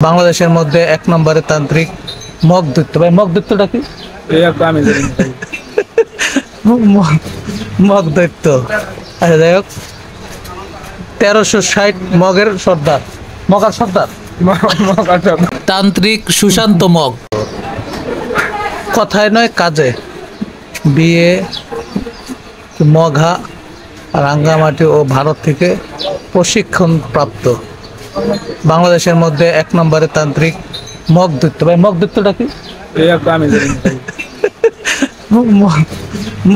বাংলাদেশের মধ্যে এক নম্বরে তান্ত্রিক মগদৈত্য। ভাই মগদৈত্যটা কি? মগদৈত্য। আচ্ছা যাই হোক, 1360 মগের সর্দার, মগার সর্দার তান্ত্রিক সুশান্ত মগ। কথায় নয় কাজে বিয়ে মঘা রাঙ্গামাটি ও ভারত থেকে প্রশিক্ষণ প্রাপ্ত বাংলাদেশের মধ্যে এক নম্বরে তান্ত্রিক মগদৈত্য। ভাই মগদৈত্যটা কি?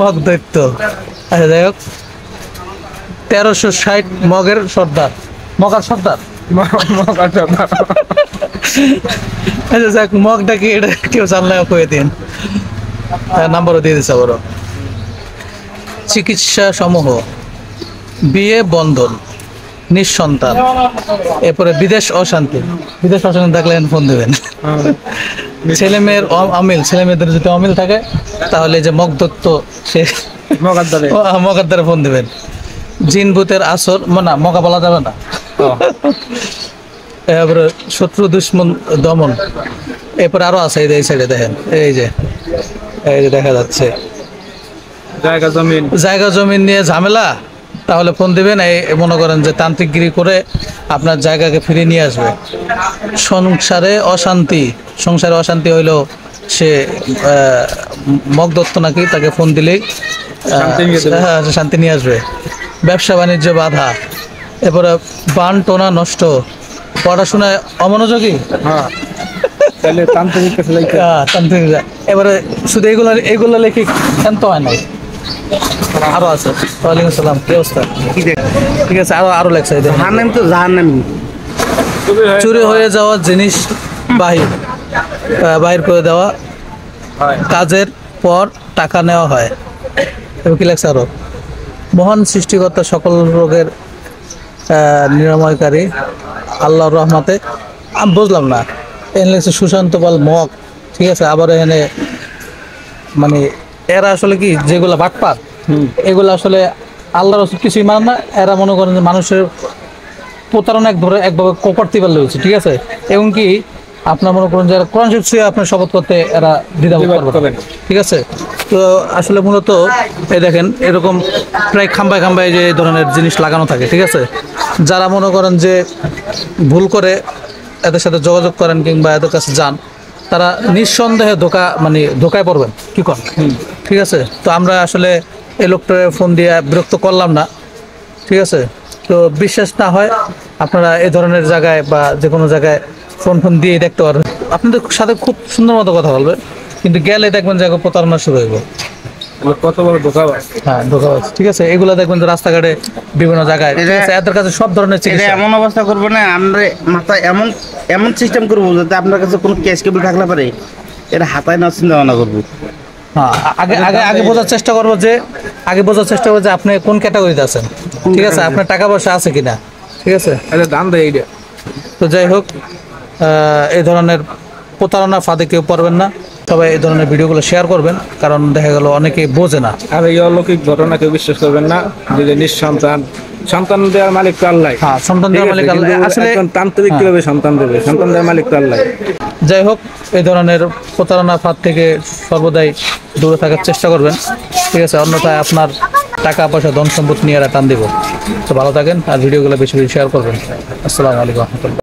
মগদৈত্য। আচ্ছা যাই হোক, 1360 মগের সর্দার, মগার সর্দার। আচ্ছা যাক, মগটা কি এটা কেউ জানলে কয়ে দিন, নাম্বারও দিয়ে দিচ্ছে বড়। চিকিৎসা সমূহ: বিয়ে বন্ধন, নিঃসন্তান, এরপরে বিদেশ অশান্তি। বিদেশ অশান্তি থাকলে ফোন দেবেন। ছেলে মেয়ের অমিল, ছেলে মেয়েদের যদি অমিল থাকে তাহলে যে মগদত্ত সে মগার দ্বারা ফোন দেবেন। জিন ভূতের আসর, না মগা বলা যাবে না। এরপরে শত্রু দুশ্মন দমন। এরপরে আরো আছে, এই সাইডে দেখেন, এই যে দেখা যাচ্ছে জায়গা জমিন নিয়ে ঝামেলা, তাহলে ফোন দিবেন। এই মনে করেন যে তান্ত্রিকগিরি করে আপনার জায়গাকে ফিরিয়ে নিয়ে আসবে। সংসারে অশান্তি হইলেও সে মগদত্ত নাকি, তাকে ফোন দিলেই শান্তি নিয়ে আসবে। ব্যবসা বাণিজ্য বাধা, এরপরে বান টোনা নষ্ট, পড়াশোনায় অমনোযোগী, তান্ত্রিক। এবারে শুধু এইগুলো লেখি শান্ত হয় নাই, আরো আছে। ওয়ালাইকুম আসসালাম, কি অবস্থা? ঠিক আছে, আরো লেখছে। চুরি হয়ে যাওয়া জিনিস বাহির করে দেওয়া, কাজের পর টাকা নেওয়া হয়। কি লেখছে আরো? মহান সৃষ্টিকর্তা সকল রোগের নিরাময়কারী আল্লাহর রহমতে। আমি বুঝলাম না, এখানে লেখছে সুশান্ত পাল মগ। ঠিক আছে, আবার এখানে মানে এরা আসলে কি, যেগুলা বাটপার এগুলো আসলে আল্লাহর রাসূল কিছুই মানে না। এরা মনে করেন যে মানুষের প্রতারণা একভাবে করতে পারলে হচ্ছে। ঠিক আছে, এবং কি আপনার মনে করেন যে কোরআন শরীফ ছুঁয়ে আপনার শপথ করতে এরা দ্বিধাবোধ করবে। ঠিক আছে, তো আসলে মূলত এই দেখেন এরকম প্রায় খাম্বায় যে ধরনের জিনিস লাগানো থাকে। ঠিক আছে, যারা মনে করেন যে ভুল করে এদের সাথে যোগাযোগ করেন কিংবা এদের কাছে যান, তারা নিঃসন্দেহে ধোকায় পড়বেন। কি করেন? ঠিক আছে, তো আমরা আসলে এই লোকটার ফোন দিয়ে বিরক্ত করলাম না। ঠিক আছে, তো বিশ্বাস না হয় আপনারা এই ধরনের জায়গায় বা যে কোনো জায়গায় ফোন দিয়ে দেখতে পারবেন। আপনাদের সাথে খুব সুন্দর মতো কথা বলবে, কিন্তু গেলে দেখবেন যে প্রতারণা শুরু হইব। কত বড় ধোঁকাবাজ! হ্যাঁ, ধোঁকাবাজ। ঠিক আছে, এগুলো দেখবেন যে রাস্তাঘাটে বিভিন্ন জায়গায়। ঠিক আছে, এদের কাছে সব ধরনের চিকিৎসা। এমন অবস্থা করবো না আমরা, মাথায় এমন সিস্টেম করবো যাতে আপনার কাছে কোনো ক্যাশ কেবল থাকলে পারে এটা হাতায় না চিন্তা ভাবনা করবো। হ্যাঁ, আগে বোঝার চেষ্টা করবো যে আপনি কোন ক্যাটাগরিতে আছেন। ঠিক আছে, আপনার টাকা পয়সা আছে কিনা। ঠিক আছে, দাম দেয় এইটা। তো যাই হোক, এই ধরনের প্রতারণা ফাঁদে কেউ পড়বেন না। সবাই এই ধরনের ভিডিওগুলো শেয়ার করবেন, কারণ দেখা গেল অনেকেই বোঝে না। আর এই অলৌকিক ঘটনা কেউ বিশ্বাস করবেন না। যে সন্তান দেওয়ার মালিক তো আল্লাহ। হ্যাঁ, সন্তান দেওয়ার মালিক আল্লাহ। আসলে তান্ত্রিক কিভাবে সন্তান দেবে? সন্তান দেওয়ার মালিক তো আল্লাহ। যাই হোক, এই ধরনের প্রতারণা ফাঁদ থেকে সর্বদাই দূরে থাকার চেষ্টা করবেন। ঠিক আছে, অন্যথায় আপনার টাকা পয়সা ধন সম্পদ নিয়ে টান দিব। তো ভালো থাকেন, আর ভিডিওগুলো বেশি শেয়ার করবেন। আসসালামু আলাইকুম।